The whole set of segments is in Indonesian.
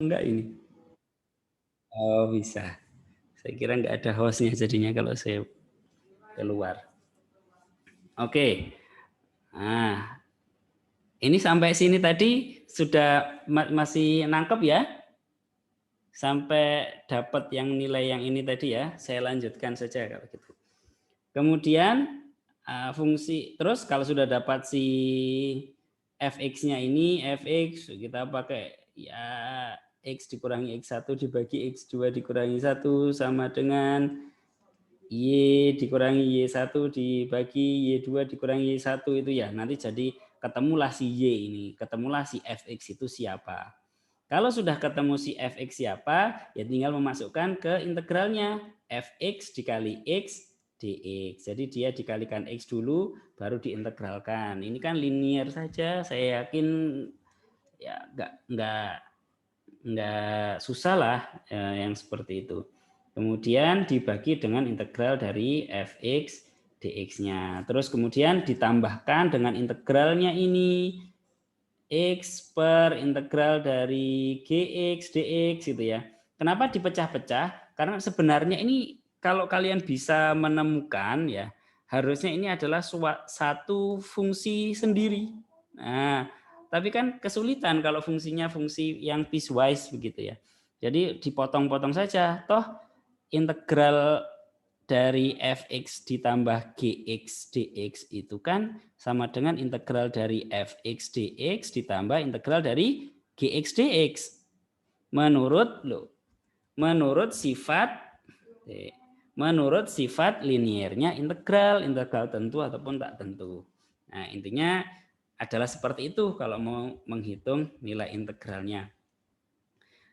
Enggak ini? Oh bisa. Saya kira nggak ada hostnya jadinya kalau saya keluar. Oke. Nah, ini sampai sini tadi sudah masih nangkep ya? Sampai dapat yang nilai yang ini tadi ya. Saya lanjutkan saja kalau gitu. Kemudian fungsi terus kalau sudah dapat si fx-nya ini, fx kita pakai ya x dikurangi x1 dibagi x2 dikurangi 1 sama dengan y dikurangi y1 dibagi y2 dikurangi y1 itu ya. Nanti jadi ketemulah si y ini, ketemulah si fx itu siapa. Kalau sudah ketemu si fx siapa, ya tinggal memasukkan ke integralnya fx dikali x dx. Jadi dia dikalikan x dulu, baru diintegralkan. Ini kan linear saja, saya yakin ya nggak susah lah yang seperti itu. Kemudian dibagi dengan integral dari fx dx-nya. Terus kemudian ditambahkan dengan integralnya ini x per integral dari gx dx gitu ya. Kenapa dipecah-pecah? Karena sebenarnya ini kalau kalian bisa menemukan ya, harusnya ini adalah satu fungsi sendiri. Nah, tapi kan kesulitan kalau fungsinya fungsi yang piecewise begitu ya. Jadi dipotong-potong saja. Toh integral dari fx ditambah gx dx itu kan sama dengan integral dari fx dx ditambah integral dari gx dx. Menurut sifat liniernya integral tentu ataupun tak tentu. Nah, intinya adalah seperti itu kalau mau menghitung nilai integralnya.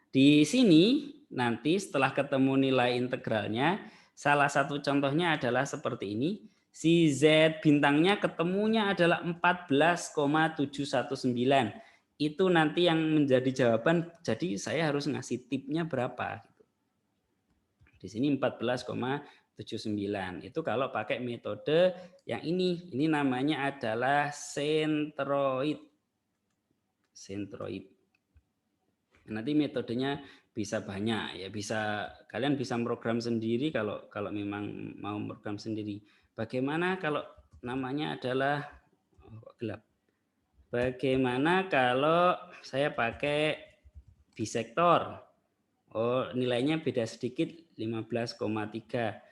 Di sini nanti setelah ketemu nilai integralnya, salah satu contohnya adalah seperti ini. Si Z bintangnya ketemunya adalah 14,719. Itu nanti yang menjadi jawaban, jadi saya harus ngasih tipnya berapa. Di sini 14,79. Itu kalau pakai metode yang ini namanya adalah sentroid. Nanti metodenya bisa banyak ya, kalian bisa program sendiri kalau memang mau program sendiri. Bagaimana kalau namanya adalah gelap? Bagaimana kalau saya pakai bisektor? Oh, nilainya beda sedikit 15,3.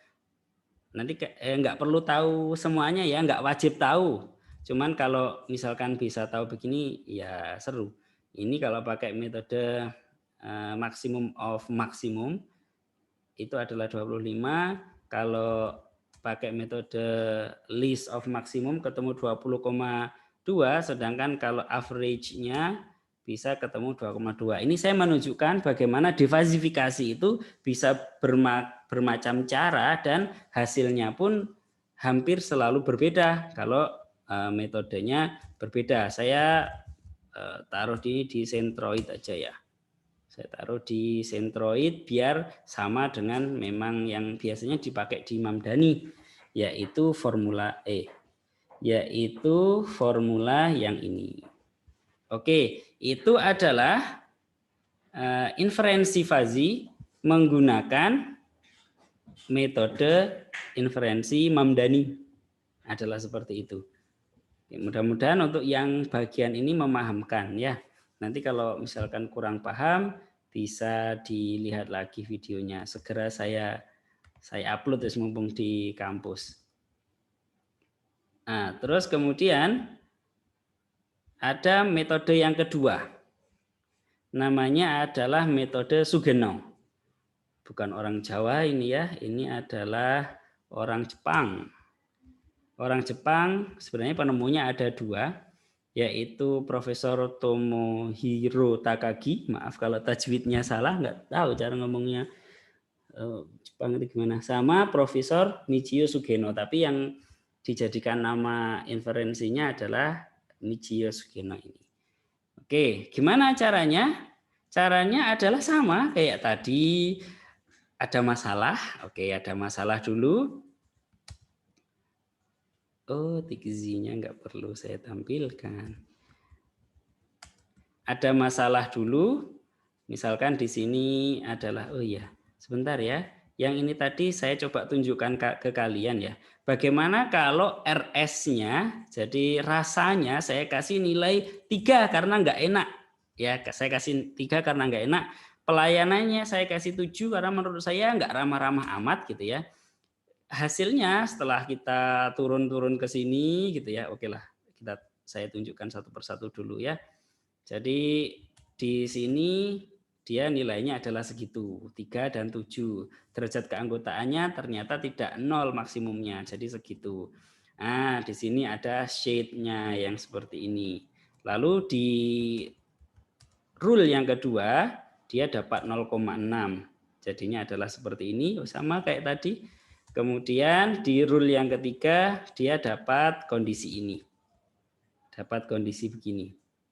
Nanti nggak perlu tahu semuanya ya, nggak wajib tahu. Cuman kalau misalkan bisa tahu begini ya seru. Ini kalau pakai metode maximum of maximum itu adalah 25. Kalau pakai metode least of maximum ketemu 20,2, sedangkan kalau average-nya bisa ketemu 2,2. Ini saya menunjukkan bagaimana divisifikasi itu bisa bermacam cara dan hasilnya pun hampir selalu berbeda kalau metodenya berbeda. Saya taruh di Centroid aja ya. Saya taruh di Centroid biar sama dengan memang yang biasanya dipakai di Mamdani, yaitu formula yang ini. Oke, itu adalah inferensi fazi menggunakan metode inferensi Mamdani, adalah seperti itu. Mudah-mudahan untuk yang bagian ini memahamkan ya. Nanti kalau misalkan kurang paham bisa dilihat lagi videonya. Segera saya upload ya mumpung di kampus. Nah, terus kemudian ada metode yang kedua. Namanya adalah metode Sugeno. Bukan orang Jawa ini ya, ini adalah orang Jepang. Orang Jepang sebenarnya penemunya ada dua, yaitu Profesor Tomohiro Takagi. Maaf kalau tajwidnya salah, nggak tahu cara ngomongnya Jepang itu gimana. Sama Profesor Michio Sugeno, tapi yang dijadikan nama inferensinya adalah Michio Sugeno ini. Oke, gimana caranya? Caranya adalah sama kayak tadi. Ada masalah. Oke, ada masalah dulu. Oh, TXZ-nya nggak perlu saya tampilkan. Ada masalah dulu, Misalkan di sini adalah, oh iya, sebentar ya. Yang ini tadi saya coba tunjukkan ke kalian ya. Bagaimana kalau RS-nya, jadi rasanya saya kasih nilai 3 karena nggak enak. Ya, saya kasih 3 karena nggak enak. Pelayanannya saya kasih 7 karena menurut saya nggak ramah-ramah amat gitu ya. Hasilnya setelah kita turun-turun ke sini gitu ya, oke lah, saya tunjukkan satu persatu dulu ya. Jadi di sini dia nilainya adalah segitu, 3 dan 7. Derajat keanggotaannya ternyata tidak 0 maksimumnya, jadi segitu. Nah, di sini ada shade-nya yang seperti ini. Lalu di rule yang kedua, dia dapat 0,6. Jadinya adalah seperti ini, sama kayak tadi. Kemudian di rule yang ketiga, dia dapat kondisi ini. Dapat kondisi begini.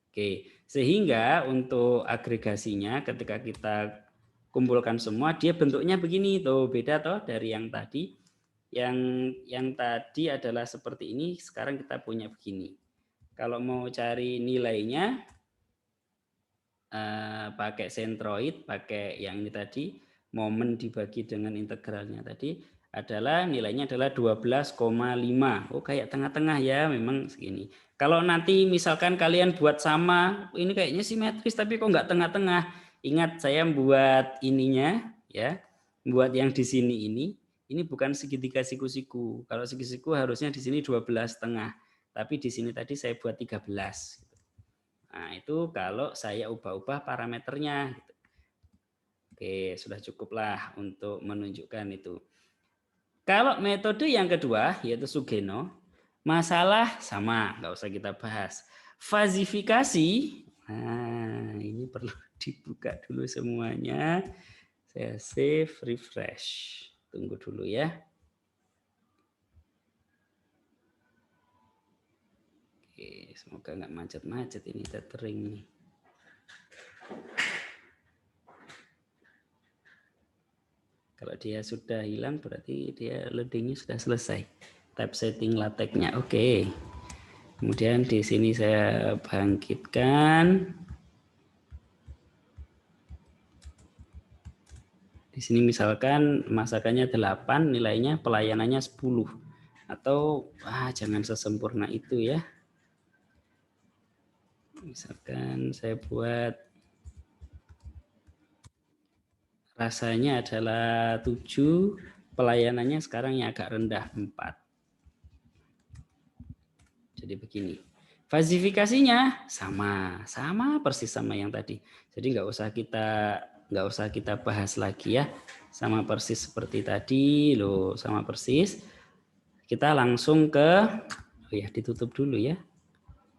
Oke, sehingga untuk agregasinya ketika kita kumpulkan semua, dia bentuknya begini, tuh beda toh dari yang tadi. Yang tadi adalah seperti ini, sekarang kita punya begini. Kalau mau cari nilainya, pakai centroid, pakai yang ini tadi, momen dibagi dengan integralnya tadi adalah nilainya adalah 12,5. Oh, kayak tengah-tengah ya, memang segini. Kalau nanti misalkan kalian buat sama, ini kayaknya simetris tapi kok nggak tengah-tengah. Ingat saya buat ininya ya, buat yang di sini ini bukan segitiga siku-siku. Kalau siku-siku harusnya di sini 12,5. Tapi di sini tadi saya buat 13. Nah, itu kalau saya ubah-ubah parameternya. Oke, sudah cukuplah untuk menunjukkan itu. Kalau metode yang kedua, yaitu Sugeno, masalah sama, nggak usah kita bahas. Fazifikasi, nah ini perlu dibuka dulu semuanya. Saya save, refresh. Tunggu dulu ya. Oke, semoga nggak macet-macet ini tethering nih. Kalau dia sudah hilang berarti dia loadingnya sudah selesai. Tab setting lateknya oke. Kemudian di sini saya bangkitkan. Di sini misalkan masakannya 8, nilainya pelayanannya 10. Atau jangan sesempurna itu ya. Misalkan saya buat rasanya adalah 7, pelayanannya sekarang yang agak rendah 4. Jadi begini. Fazifikasinya sama persis sama yang tadi. Jadi nggak usah kita bahas lagi ya. Sama persis seperti tadi loh, sama persis. Kita langsung ke ditutup dulu ya.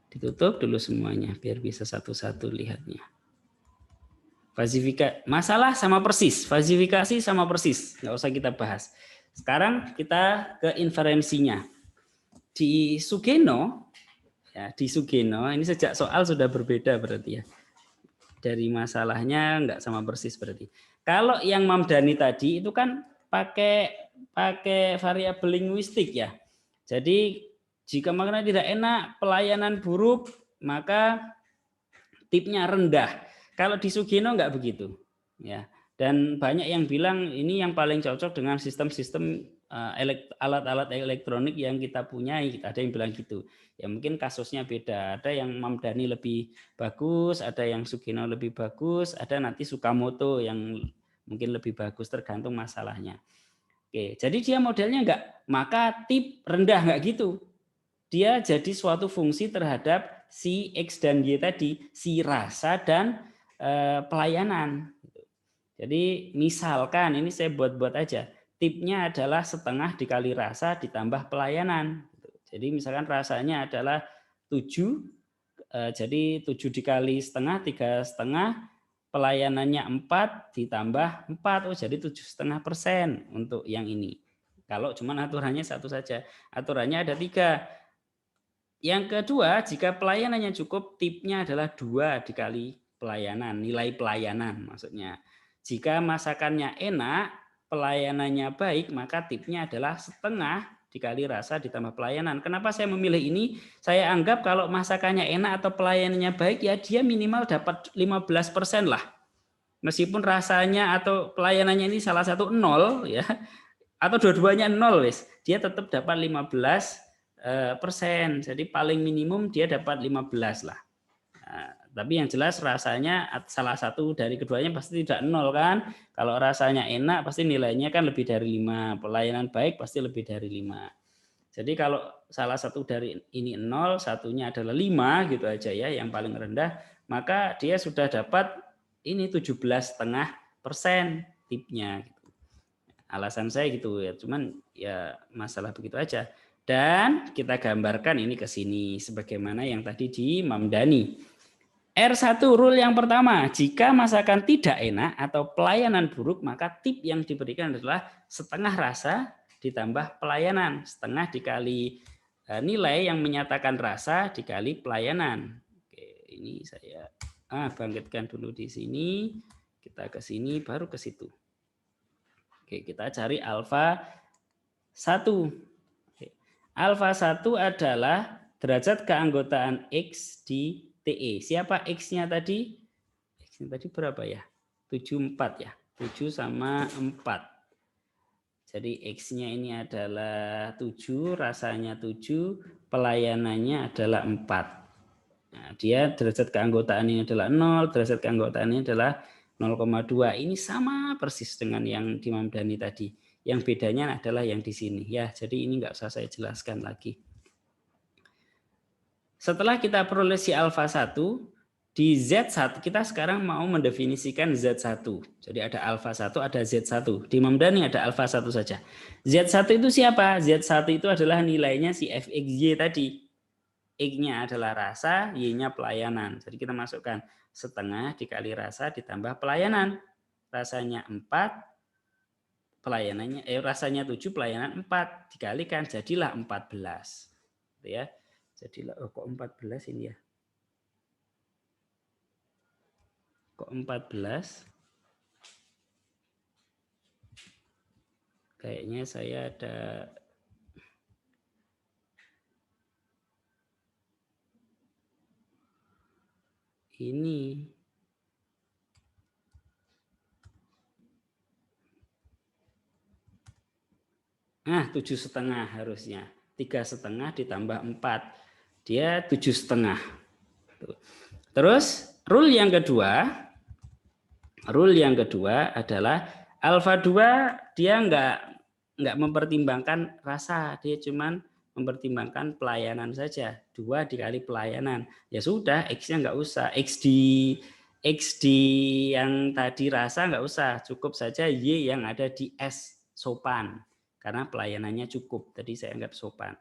Ditutup dulu semuanya biar bisa satu-satu lihatnya. Masalah sama persis, fazifikasi sama persis, nggak usah kita bahas. Sekarang kita ke inferensinya. Di Sugeno ini sejak soal sudah berbeda berarti ya. Dari masalahnya nggak sama persis berarti. Kalau yang Mamdani tadi itu kan pakai variabel linguistik ya. Jadi jika makna tidak enak, pelayanan buruk, maka tipnya rendah. Kalau di Sugeno nggak begitu, ya. Dan banyak yang bilang ini yang paling cocok dengan sistem-sistem alat-alat elektronik yang kita punyai. Ada yang bilang gitu. Ya mungkin kasusnya beda. Ada yang Mamdani lebih bagus, ada yang Sugeno lebih bagus, ada nanti Sukamoto yang mungkin lebih bagus tergantung masalahnya. Oke, jadi dia modelnya enggak, maka tip rendah enggak gitu. Dia jadi suatu fungsi terhadap si X dan Y tadi, si rasa dan pelayanan. Jadi misalkan ini saya buat-buat aja, tipnya adalah setengah dikali rasa ditambah pelayanan. Jadi misalkan rasanya adalah 7, jadi 7 dikali setengah, 3,5, pelayanannya 4 ditambah 4, jadi 7,5% untuk yang ini. Kalau cuma aturannya satu saja, aturannya ada 3. Yang kedua, jika pelayanannya cukup, tipnya adalah 2 dikali pelayanan, nilai pelayanan maksudnya. Jika masakannya enak, pelayanannya baik, maka tipnya adalah setengah dikali rasa ditambah pelayanan. Kenapa saya memilih ini? Saya anggap kalau masakannya enak atau pelayanannya baik, ya dia minimal dapat 15% lah. Meskipun rasanya atau pelayanannya ini salah satu 0 ya, atau dua-duanya 0 wis, dia tetap dapat 15%. Jadi paling minimum dia dapat 15 lah. Nah, tapi yang jelas rasanya salah satu dari keduanya pasti tidak 0 kan. Kalau rasanya enak pasti nilainya kan lebih dari 5. Pelayanan baik pasti lebih dari 5. Jadi kalau salah satu dari ini 0, satunya adalah 5 gitu aja ya, yang paling rendah, maka dia sudah dapat ini 17,5% tipnya. Alasan saya gitu ya, cuman ya masalah begitu aja. Dan kita gambarkan ini ke sini sebagaimana yang tadi di Mamdani. R1 rule yang pertama, jika masakan tidak enak atau pelayanan buruk, maka tip yang diberikan adalah setengah rasa ditambah pelayanan. Setengah dikali nilai yang menyatakan rasa dikali pelayanan. Oke, ini saya bangkitkan dulu di sini. Kita ke sini, baru ke situ. Oke, kita cari alfa 1. Oke. Alfa 1 adalah derajat keanggotaan X di TE. Siapa X-nya tadi? X-nya tadi berapa ya? 74 ya. 7 sama 4. Jadi X-nya ini adalah 7, rasanya 7, pelayanannya adalah 4. Nah, dia derajat keanggotaan ini adalah 0, derajat keanggotaan ini adalah 0,2. Ini sama persis dengan yang di Mamdani tadi. Yang bedanya adalah yang di sini ya. Jadi ini nggak usah saya jelaskan lagi. Setelah kita peroleh si alfa 1, di Z1 kita sekarang mau mendefinisikan Z1. Jadi ada alfa 1, ada Z1. Di Mamdani ada alfa 1 saja. Z1 itu siapa? Z1 itu adalah nilainya si fxy tadi. X-nya adalah rasa, Y-nya pelayanan. Jadi kita masukkan setengah dikali rasa ditambah pelayanan. Rasanya 4, pelayanannya rasanya 7, pelayanan 4 dikalikan jadilah 14. Gitu ya. Jadilah kok 14 ini ya. Kok 14? Kayaknya saya ada ini. Nah, 7,5 harusnya. 3,5 ditambah 4. Dia 7,5. Terus rule yang kedua adalah alfa 2 dia nggak mempertimbangkan rasa, dia cuman mempertimbangkan pelayanan saja. 2 dikali pelayanan. Ya sudah, X-nya nggak usah. X di yang tadi rasa nggak usah, cukup saja Y yang ada di S sopan. Karena pelayanannya cukup, tadi saya anggap sopan.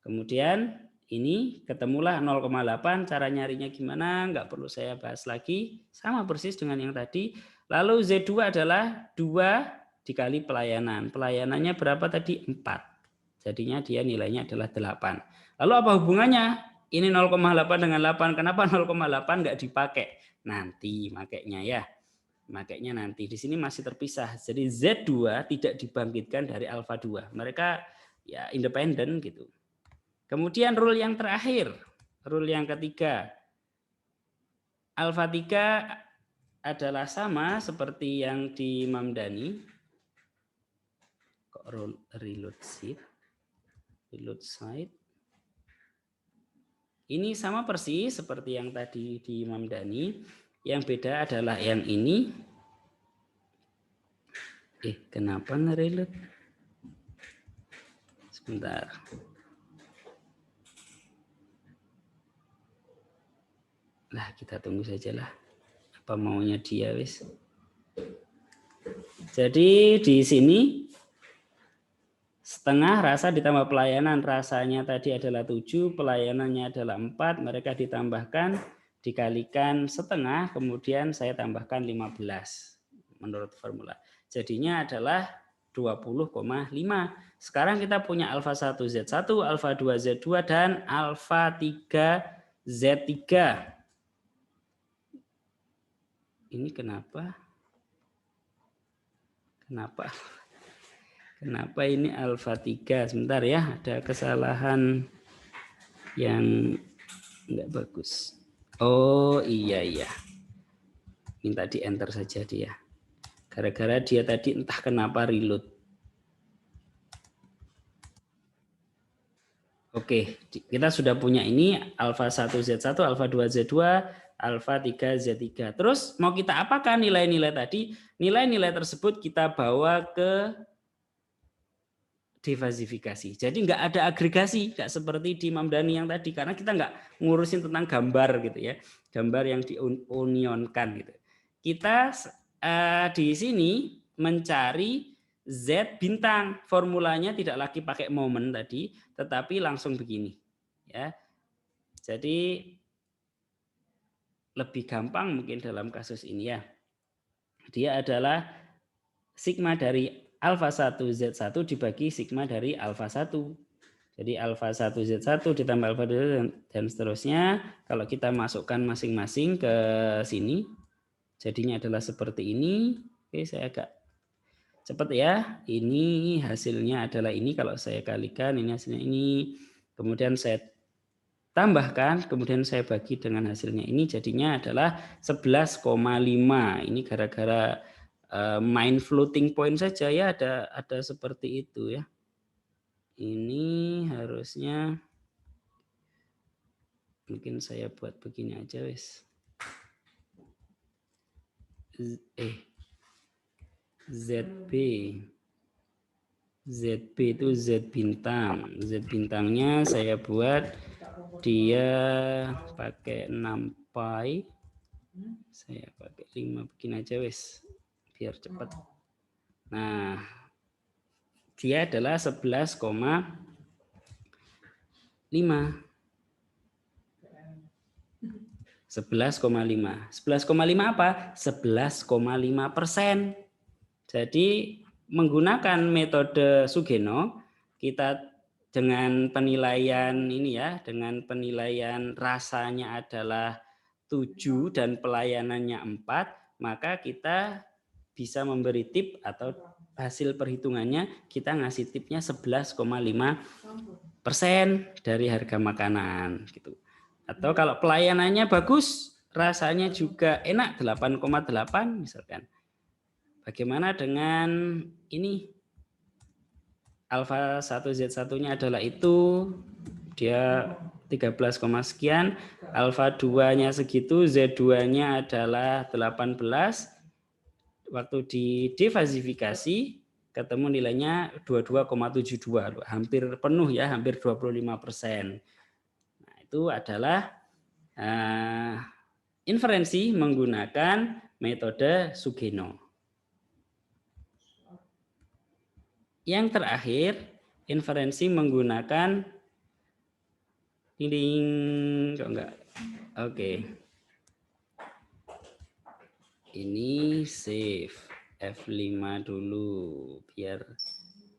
Kemudian ini ketemulah 0,8, cara nyarinya gimana, nggak perlu saya bahas lagi, sama persis dengan yang tadi. Lalu Z2 adalah 2 dikali pelayanan. Pelayanannya berapa tadi? 4. Jadinya dia nilainya adalah 8. Lalu apa hubungannya? Ini 0,8 dengan 8. Kenapa 0,8 nggak dipakai? Nanti makainya ya. Makanya nanti di sini masih terpisah. Jadi Z2 tidak dibangkitkan dari alfa 2. Mereka ya independen gitu. Kemudian rule yang terakhir, rule yang ketiga. Alfa 3 adalah sama seperti yang di Mamdani. Kok reload site. Ini sama persis seperti yang tadi di Mamdani. Yang beda adalah yang ini. Kenapa nge-reload? Sebentar. Lah, kita tunggu sajalah. Apa maunya dia, wis. Jadi di sini setengah rasa ditambah pelayanan. Rasanya tadi adalah 7, pelayanannya adalah 4. Mereka ditambahkan, dikalikan setengah, kemudian saya tambahkan 15 menurut formula. Jadinya adalah 20,5. Sekarang kita punya alfa 1 Z1, alfa 2 Z2, dan alfa 3 Z3. Ini kenapa ini alfa 3? Sebentar ya, ada kesalahan yang enggak bagus. Oh iya. minta di enter saja dia. Gara-gara dia tadi entah kenapa reload. Oke, kita sudah punya ini alfa 1Z1, alfa 2Z2, alfa 3Z3. Terus mau kita apakan nilai-nilai tadi? Nilai-nilai tersebut kita bawa ke defasifikasi. Jadi nggak ada agregasi, nggak seperti di Mamdani yang tadi, karena kita nggak ngurusin tentang gambar gitu ya, gambar yang diunionkan gitu. Kita di sini mencari Z bintang, formulanya tidak lagi pakai momen tadi, tetapi langsung begini, ya. Jadi lebih gampang mungkin dalam kasus ini ya. Dia adalah sigma dari alfa 1 Z1 dibagi sigma dari alfa 1. Jadi alfa 1 Z1 ditambah alfa 2 dan seterusnya. Kalau kita masukkan masing-masing ke sini, jadinya adalah seperti ini. Oke, saya agak cepat ya. Ini hasilnya adalah ini. Kalau saya kalikan, ini hasilnya ini. Kemudian saya tambahkan, kemudian saya bagi dengan hasilnya ini. Jadinya adalah 11,5. Ini gara-gara main floating point saja ya, ada seperti itu ya. Ini harusnya mungkin saya buat begini aja wes. ZB itu Z bintang. Z bintangnya saya buat dia pakai 6 pi. Saya pakai 5 begini aja wes biar cepat. Nah, dia adalah 11,5. 11,5 apa? 11,5%. Jadi menggunakan metode Sugeno, kita dengan penilaian ini ya, dengan penilaian rasanya adalah 7 dan pelayanannya 4, maka kita bisa memberi tip atau hasil perhitungannya kita ngasih tipnya 11,5% dari harga makanan gitu. Atau kalau pelayanannya bagus, rasanya juga enak 8,8 misalkan. Bagaimana dengan ini? Alfa 1Z1-nya adalah itu, dia 13, sekian, alfa 2-nya segitu, Z2-nya adalah 18. Waktu di defasifikasi ketemu nilainya 22,72, hampir penuh ya, hampir 25%. Nah, itu adalah inferensi menggunakan metode Sugeno. Yang terakhir, inferensi menggunakan kok enggak. Oke. Ini save F5 dulu biar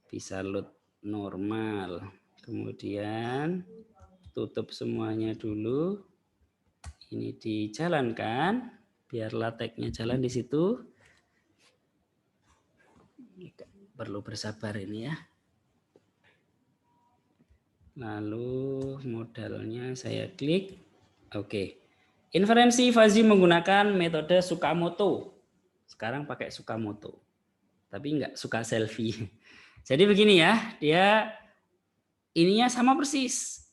bisa load normal. Kemudian tutup semuanya dulu. Ini dijalankan biar lateknya jalan di situ. Perlu bersabar ini ya. Lalu modalnya saya klik. Oke. Inferensi fuzzy menggunakan metode Tsukamoto. Sekarang pakai Tsukamoto. Tapi enggak suka selfie. Jadi begini ya, dia ininya sama persis.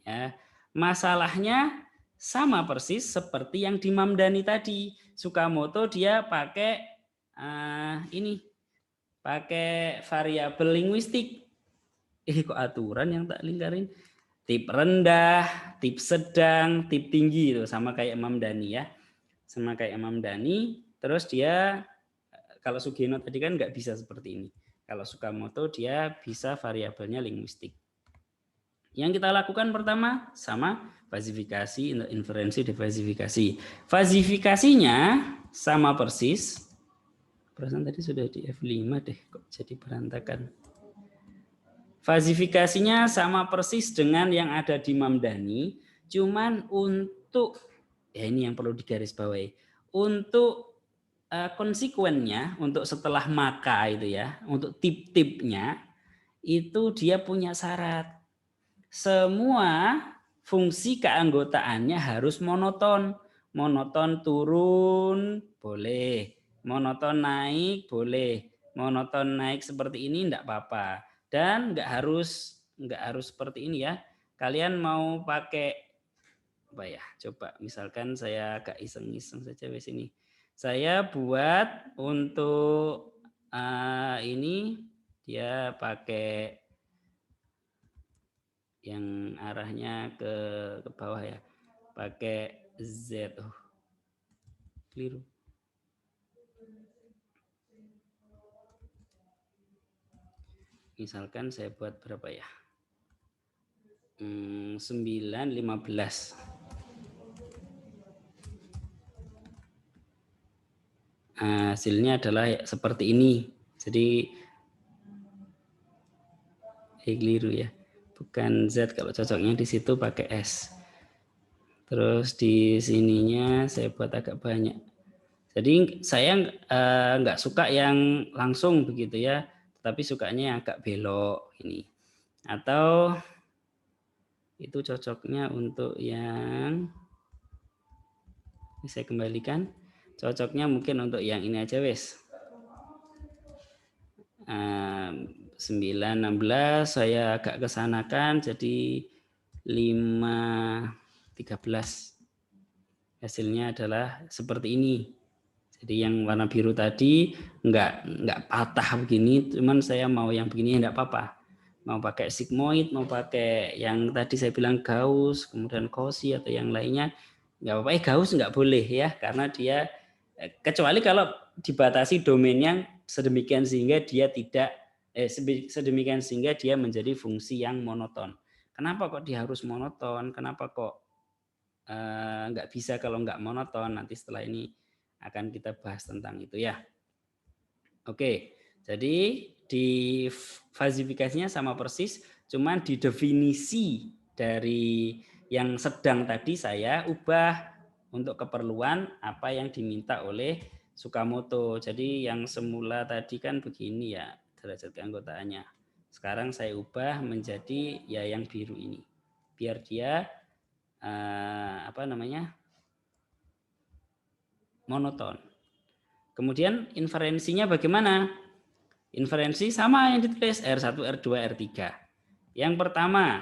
Ya. Masalahnya sama persis seperti yang di Mamdani tadi. Tsukamoto dia pakai ini. Pakai variabel linguistik. Kok aturan yang tak lingkarin? Tip rendah, tip sedang, tip tinggi itu sama kayak Mamdani ya. Sama kayak Mamdani. Terus dia kalau Sugeno tadi kan nggak bisa seperti ini. Kalau Tsukamoto dia bisa variabelnya linguistik. Yang kita lakukan pertama sama fasifikasi, inferensi, defasifikasi. Fasifikasinya sama persis. Perasaan tadi sudah di F5 deh, kok jadi berantakan. Fasifikasinya sama persis dengan yang ada di Mamdani, cuman untuk ini yang perlu digarisbawahi. Untuk konsekuennya, untuk setelah maka itu ya, untuk tip-tipnya itu dia punya syarat. Semua fungsi keanggotaannya harus monoton. Monoton turun boleh, monoton naik boleh, monoton naik seperti ini enggak apa-apa. Dan enggak harus seperti ini ya. Kalian mau pakai apa ya? Coba misalkan saya agak iseng-iseng saja di sini. Saya buat untuk ini dia pakai yang arahnya ke bawah ya. Pakai Z. Oh, keliru. Misalkan saya buat berapa ya? 9, 15. Hasilnya adalah seperti ini. Jadi keliru ya. Bukan Z, kalau cocoknya di situ pakai S. Terus di sininya saya buat agak banyak. Jadi saya nggak suka yang langsung begitu ya, tapi sukanya yang agak belok ini. Atau itu cocoknya untuk yang ini saya kembalikan. Cocoknya mungkin untuk yang ini aja wes. 9, 16 saya agak kesanakan jadi 5, 13. Hasilnya adalah seperti ini. Jadi yang warna biru tadi enggak patah begini, cuman saya mau yang begini enggak apa-apa. Mau pakai sigmoid, mau pakai yang tadi saya bilang Gauss, kemudian Cauchy atau yang lainnya enggak apa-apa. Gauss enggak boleh ya, karena dia kecuali kalau dibatasi domainnya sedemikian sehingga dia tidak sedemikian sehingga dia menjadi fungsi yang monoton. Kenapa kok dia harus monoton? Kenapa kok nggak bisa kalau nggak monoton? Nanti setelah ini akan kita bahas tentang itu ya. Oke, jadi di fasifikasinya sama persis, cuman di definisi dari yang sedang tadi saya ubah untuk keperluan apa yang diminta oleh Tsukamoto. Jadi yang semula tadi kan begini ya derajat keanggotaannya. Sekarang saya ubah menjadi ya yang biru ini. Biar dia monoton. Kemudian inferensinya bagaimana? Inferensi sama yang ditulis R1, R2, R3. Yang pertama,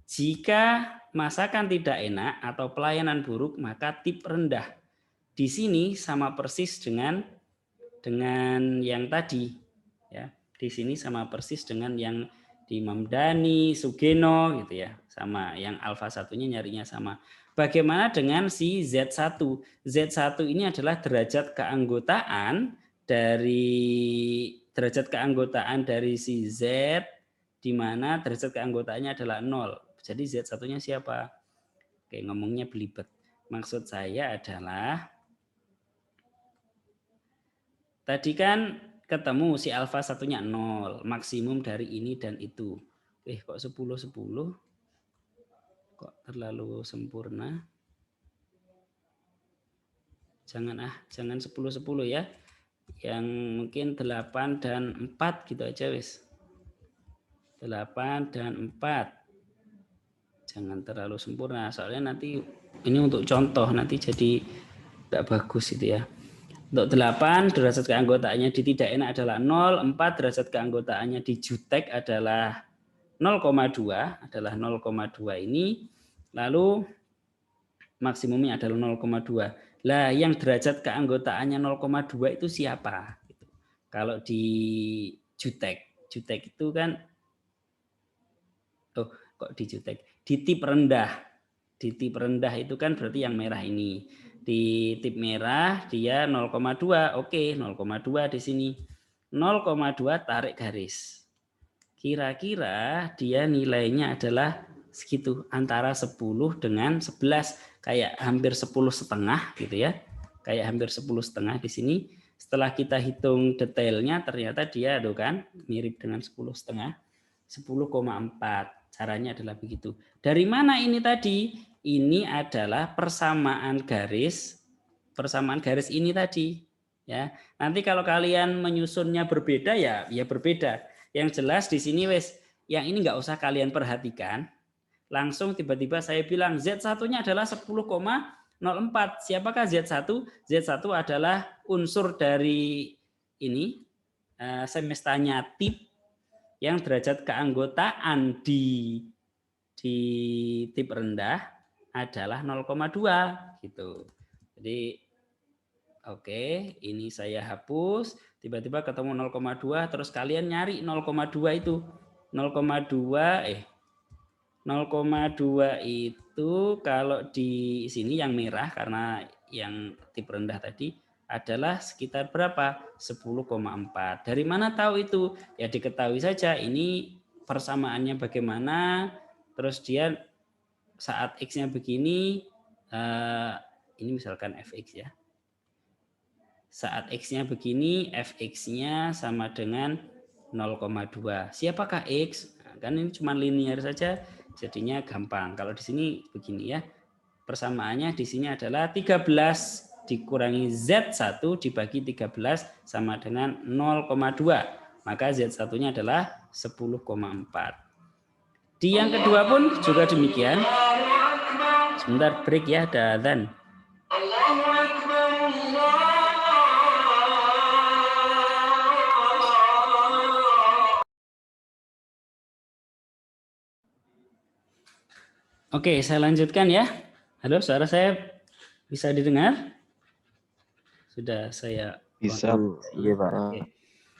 jika masakan tidak enak atau pelayanan buruk, maka tip rendah. Di sini sama persis dengan yang tadi. Ya, di sini sama persis dengan yang di Mamdani, Sugeno gitu ya. Sama yang alfa satunya nyarinya sama. Bagaimana dengan si Z1? Z1 ini adalah derajat keanggotaan dari si Z, di mana derajat keanggotaannya adalah 0. Jadi Z1-nya siapa? Oke, ngomongnya belibet. Maksud saya adalah tadi kan ketemu si alfa satunya 0, maksimum dari ini dan itu. Kok 10-10? Kok terlalu sempurna? Jangan 10-10 ya. Yang mungkin 8 dan 4 gitu aja wis. 8 dan 4. Jangan terlalu sempurna, soalnya nanti ini untuk contoh, nanti jadi nggak bagus itu ya. Untuk 8 derajat keanggotaannya di tidak enak adalah 0, 4 derajat keanggotaannya di jutek adalah 0,2 ini, lalu maksimumnya adalah 0,2. Lah yang derajat keanggotaannya 0,2 itu siapa? Kalau di jutek itu kan kok di jutek? Di tip rendah. Di tip rendah itu kan berarti yang merah ini. Di tip merah dia 0,2. Oke, 0,2 di sini. 0,2 tarik garis. Kira-kira dia nilainya adalah segitu, antara 10 dengan 11, kayak hampir 10,5 gitu ya. Kayak hampir 10,5 di sini. Setelah kita hitung detailnya ternyata dia kan mirip dengan 10,5. 10,4. Caranya adalah begitu. Dari mana ini tadi? Ini adalah persamaan garis ini tadi. Ya, nanti kalau kalian menyusunnya berbeda ya berbeda. Yang jelas di sini wes, yang ini nggak usah kalian perhatikan. Langsung tiba-tiba saya bilang Z1-nya adalah 10,4. 0,4. Siapakah Z1? Z1 adalah unsur dari ini, semestanya tip yang derajat keanggotaan di tip rendah adalah 0,2 gitu. Jadi oke, ini saya hapus, tiba-tiba ketemu 0,2 terus kalian nyari 0,2 itu. 0,2 itu kalau di sini yang merah karena yang tip rendah tadi adalah sekitar berapa? 10,4. Dari mana tahu itu? Ya diketahui saja ini persamaannya bagaimana, terus dia saat X-nya begini, ini misalkan Fx ya. Saat X-nya begini, Fx-nya sama dengan 0,2. Siapakah X? Nah, kan ini cuma linear saja, jadinya gampang. Kalau di sini begini ya, persamaannya di sini adalah 13 dikurangi Z1 dibagi 13 sama dengan 0,2. Maka Z1-nya adalah 10,4. Di yang kedua pun juga demikian. Sebentar break ya, ada adzan. Oke, saya lanjutkan ya. Halo, suara saya bisa didengar? Sudah saya Bisa, iya Pak. Oke.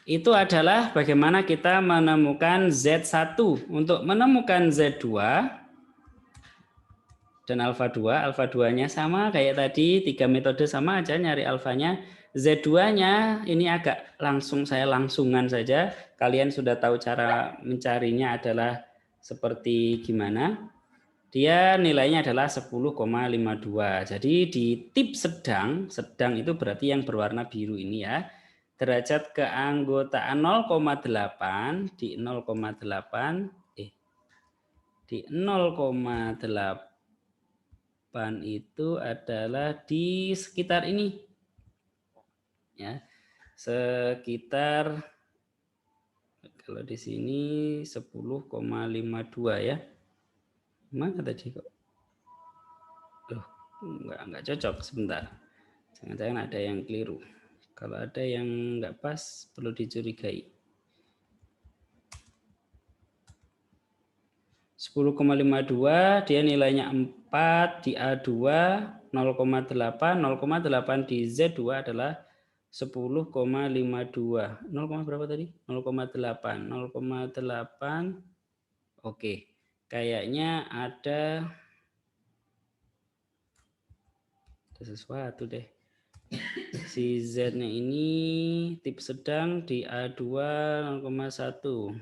Itu adalah bagaimana kita menemukan Z1. Untuk menemukan Z2 dan alfa 2, alfa 2-nya sama kayak tadi, 3 metode sama aja nyari alfanya. Z2-nya ini agak langsung, saya langsungan saja. Kalian sudah tahu cara mencarinya adalah seperti gimana. Dia nilainya adalah 10,52. Jadi di tip sedang itu berarti yang berwarna biru ini ya. Derajat keanggotaan 0,8 di 0,8 di 0,8 itu adalah di sekitar ini. Ya. Sekitar kalau di sini 10,52 ya. Mana tadi kok? Loh, enggak cocok, sebentar. Jangan-jangan ada yang keliru. Kalau ada yang enggak pas, perlu dicurigai. 10,52 dia nilainya 4 di A2, 0,8, 0,8 di Z2 adalah 10,52. 0, berapa tadi? 0,8. 0,8. Oke. Kayaknya ada sesuatu deh. Si Z-nya ini tip sedang di A2 0,1.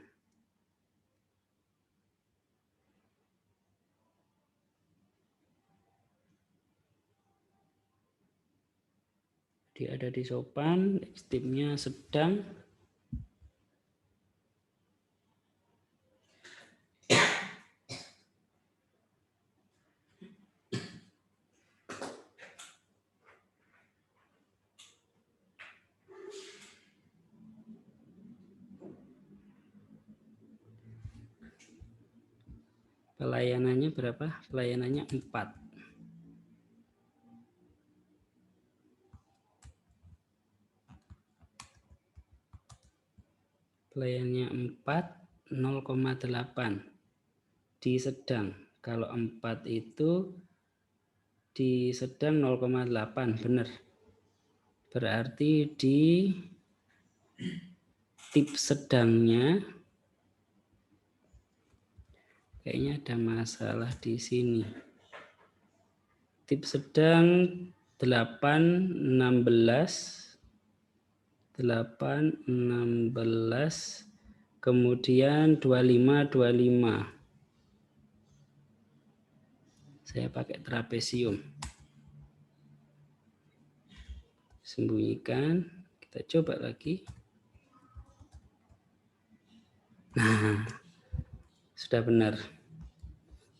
Dia ada di sopan, tipnya sedang. Pelayanannya berapa? Pelayanannya 4. Pelayanannya 4, 0,8 di sedang. Kalau 4 itu di sedang 0,8, benar. Berarti di tip sedangnya kayaknya ada masalah di sini. Tip sedang 8, 16, kemudian 25. Saya pakai trapesium. Sembunyikan, kita coba lagi. Nah, sudah benar.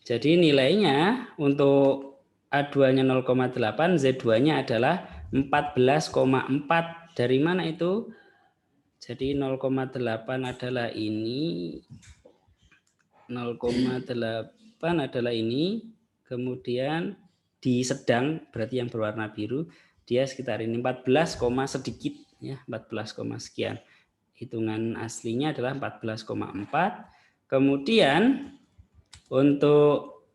Jadi nilainya untuk A2-nya 0,8, Z2-nya adalah 14,4. Dari mana itu? Jadi 0,8 adalah ini. 0,8 adalah ini. Kemudian di sedang berarti yang berwarna biru dia sekitar ini 14, sedikit ya, 14, sekian. Hitungan aslinya adalah 14,4. Kemudian untuk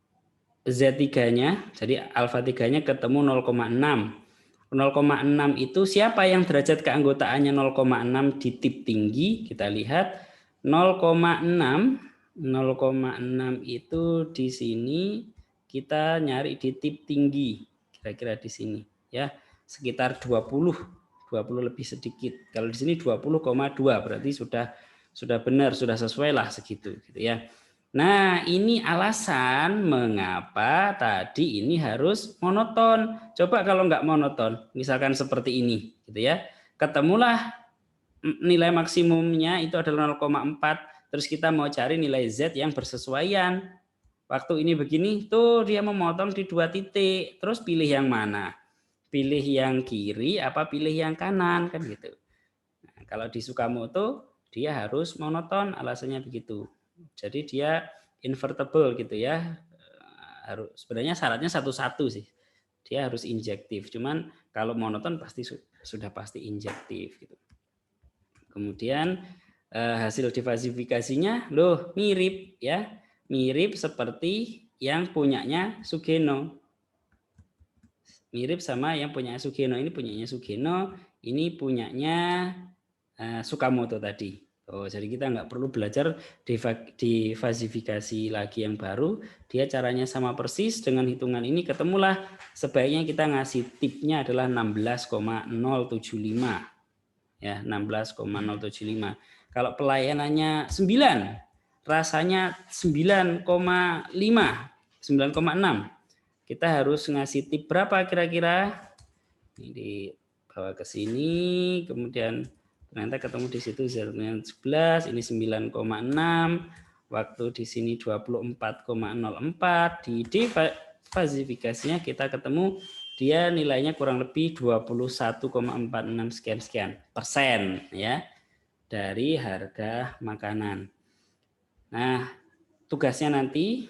Z3-nya, jadi alfa 3-nya ketemu 0,6. 0,6 itu siapa yang derajat keanggotaannya 0,6 di tip tinggi? Kita lihat 0,6 itu di sini kita nyari di tip tinggi, kira-kira di sini ya, sekitar 20 lebih sedikit. Kalau di sini 20,2 berarti sudah benar, sudah sesuai lah segitu gitu ya. Nah, ini alasan mengapa tadi ini harus monoton. Coba kalau nggak monoton, misalkan seperti ini, gitu ya. Ketemulah nilai maksimumnya itu adalah 0,4, terus kita mau cari nilai Z yang bersesuaian. Waktu ini begini, tuh dia memotong di 2 titik, terus pilih yang mana? Pilih yang kiri apa pilih yang kanan, kan gitu. Nah, kalau di Tsukamoto, dia harus monoton, alasannya begitu. Jadi dia invertible gitu ya. Harus sebenarnya syaratnya satu-satu sih. Dia harus injektif. Cuman kalau monoton pasti sudah pasti injektif gitu. Kemudian hasil divasifikasinya loh mirip ya. Mirip seperti yang punyanya Sugeno. Mirip sama yang punya Sugeno. Ini punyanya Sugeno, ini punyanya Tsukamoto tadi. Oh, jadi kita nggak perlu belajar divasifikasi lagi yang baru. Dia caranya sama persis dengan hitungan ini ketemulah sebaiknya kita ngasih tipnya adalah 16,075. Ya, 16,075. Kalau pelayanannya 9, rasanya 9,5, 9,6. Kita harus ngasih tip berapa kira-kira? Ini dibawa ke sini, kemudian ternyata ketemu di situ 0,11, ini 9,6, waktu di sini 24,04, di divasifikasinya kita ketemu dia nilainya kurang lebih 21,46 sekian persen ya dari harga makanan. Nah, tugasnya nanti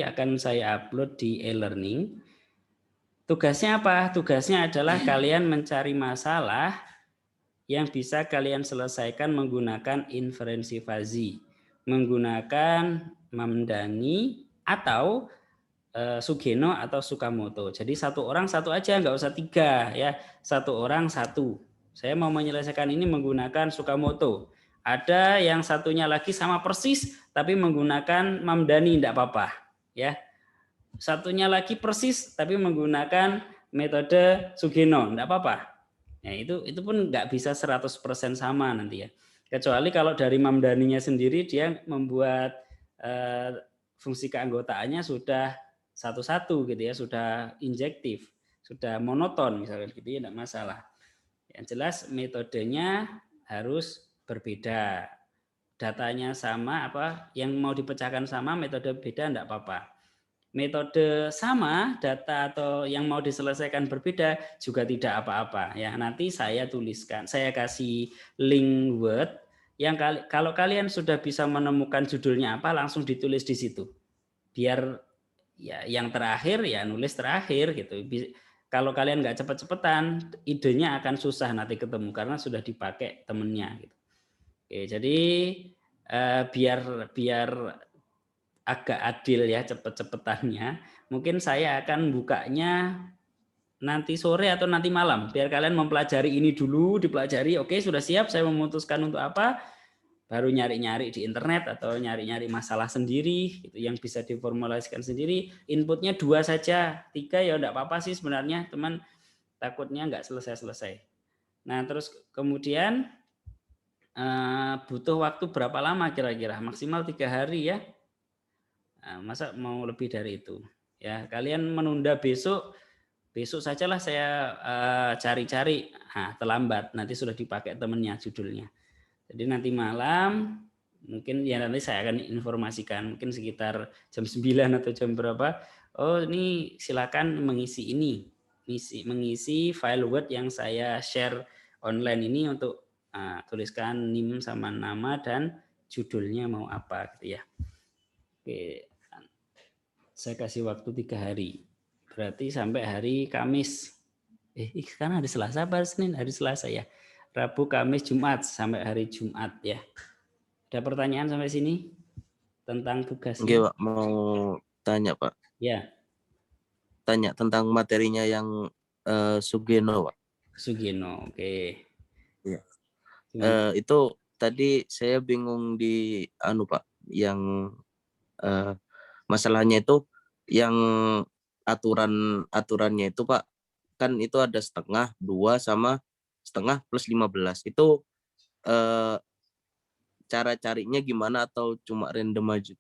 akan saya upload di e-learning. Tugasnya apa? Tugasnya adalah kalian mencari masalah yang bisa kalian selesaikan menggunakan inferensi fazi, menggunakan Mamdani atau Sugeno atau Tsukamoto. Jadi satu orang satu aja, nggak usah 3 ya. Satu orang satu. Saya mau menyelesaikan ini menggunakan Tsukamoto. Ada yang satunya lagi sama persis tapi menggunakan Mamdani, enggak apa-apa ya. Satunya lagi persis tapi menggunakan metode Sugeno, enggak apa-apa. Ya, itu pun nggak bisa 100% sama nanti ya. Kecuali kalau dari Mamdaninya sendiri dia membuat fungsi keanggotaannya sudah satu-satu gitu ya, sudah injektif, sudah monoton misalnya gitu ya, enggak masalah. Yang jelas metodenya harus berbeda. Datanya sama apa yang mau dipecahkan sama, metode beda enggak apa-apa. Metode sama, data atau yang mau diselesaikan berbeda juga tidak apa-apa ya. Nanti saya tuliskan, saya kasih link Word yang kalau kalian sudah bisa menemukan judulnya apa langsung ditulis di situ. Biar ya yang terakhir ya nulis terakhir gitu. Kalau kalian nggak cepet-cepetan, idenya akan susah nanti ketemu karena sudah dipakai temennya gitu. Oke, jadi biar agak adil ya cepet-cepetannya, mungkin saya akan bukanya nanti sore atau nanti malam biar kalian mempelajari ini dulu, dipelajari. Oke, sudah siap, saya memutuskan untuk apa, baru nyari-nyari di internet atau nyari-nyari masalah sendiri gitu, yang bisa diformulasikan sendiri. Inputnya 2 saja, 3 ya enggak apa-apa sih sebenarnya, teman, takutnya enggak selesai-selesai. Nah, terus kemudian butuh waktu berapa lama kira-kira? Maksimal 3 hari ya. Nah, masa mau lebih dari itu ya, kalian menunda besok sajalah saya cari-cari, terlambat nanti sudah dipakai temennya judulnya. Jadi nanti malam mungkin ya nanti saya akan informasikan mungkin sekitar jam 9 atau jam berapa, oh ini silakan mengisi ini, mengisi file Word yang saya share online ini untuk tuliskan NIM sama nama dan judulnya mau apa gitu ya. Oke. Saya kasih waktu 3 hari. Berarti sampai hari Kamis. Sekarang hari Selasa apa hari Senin? Hari Selasa ya. Rabu, Kamis, Jumat. Sampai hari Jumat ya. Ada pertanyaan sampai sini? Tentang tugasnya? Oke, Pak. Mau tanya, Pak. Ya. Tanya tentang materinya yang Sugeno, Pak. Sugeno, oke. Ya. Itu tadi saya bingung di Pak, yang masalahnya itu yang aturannya itu, Pak, kan itu ada setengah, 2 sama setengah plus 15. Itu cara carinya gimana atau cuma random aja?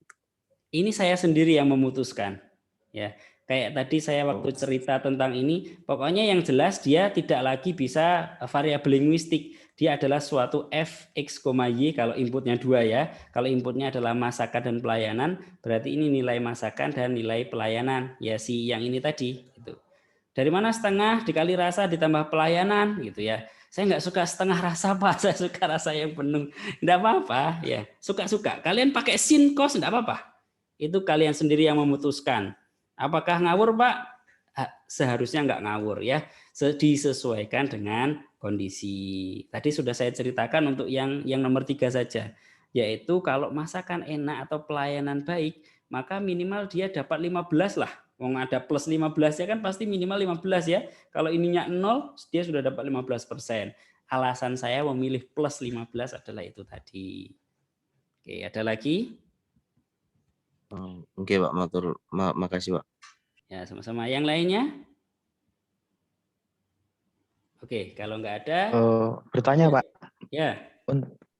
Ini saya sendiri yang memutuskan. Ya, kayak tadi saya waktu cerita tentang ini, pokoknya yang jelas dia tidak lagi bisa variabel linguistik. Dia adalah suatu f, x, y kalau inputnya 2 ya. Kalau inputnya adalah masakan dan pelayanan, berarti ini nilai masakan dan nilai pelayanan. Ya, si yang ini tadi. Gitu. Dari mana setengah dikali rasa ditambah pelayanan gitu ya. Saya nggak suka setengah rasa, Pak. Saya suka rasa yang penuh. Nggak apa-apa ya. Suka-suka. Kalian pakai sin cos nggak apa-apa. Itu kalian sendiri yang memutuskan. Apakah ngawur, Pak? Seharusnya nggak ngawur ya. Disesuaikan dengan kondisi. Tadi sudah saya ceritakan untuk yang nomor 3 saja. Yaitu kalau masakan enak atau pelayanan baik, maka minimal dia dapat 15 lah. Wong ada plus 15 ya kan pasti minimal 15 ya. Kalau ininya 0, dia sudah dapat 15%. Alasan saya memilih plus 15 adalah itu tadi. Oke, ada lagi? Oke, Pak, makasih, Pak. Ya, sama-sama. Yang lainnya? Oke, kalau nggak ada. Bertanya, Pak. Ya.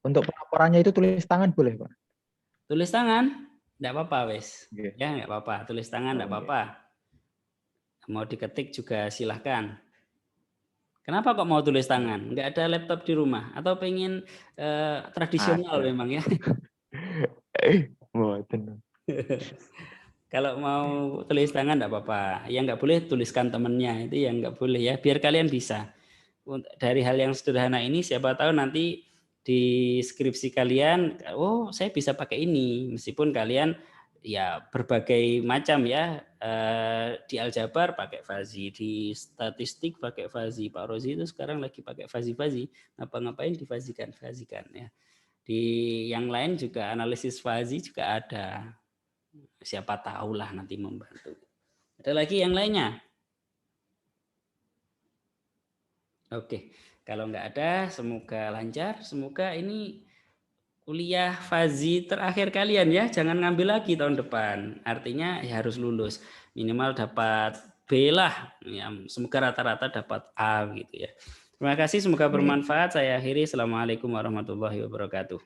Untuk pelaporannya itu tulis tangan boleh, Pak? Tulis tangan? Nggak apa-apa, wes. Okay. Ya, nggak apa-apa. Tulis tangan nggak apa-apa. Mau diketik juga silahkan. Kenapa kok mau tulis tangan? Nggak ada laptop di rumah? Atau pengen tradisional memang ya? Kalau mau tulis tangan nggak apa-apa. Yang nggak boleh tuliskan temennya. Itu yang nggak boleh ya. Biar kalian bisa. Dari hal yang sederhana ini, siapa tahu nanti di skripsi kalian, oh saya bisa pakai ini. Meskipun kalian ya berbagai macam ya, di aljabar pakai fazi, di statistik pakai fazi. Pak Rozi itu sekarang lagi pakai fazi-fazi, ngapa-ngapain difazikan ya. Di yang lain juga analisis fazi juga ada, siapa tahulah nanti membantu. Ada lagi yang lainnya? Oke, kalau nggak ada, semoga lancar, semoga ini kuliah fazi terakhir kalian ya, jangan ngambil lagi tahun depan. Artinya ya harus lulus, minimal dapat B lah. Ya, semoga rata-rata dapat A gitu ya. Terima kasih, semoga bermanfaat. Saya akhiri. Assalamualaikum warahmatullahi wabarakatuh.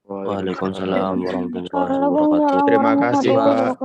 Waalaikumsalam warahmatullahi wabarakatuh. Terima kasih, Pak.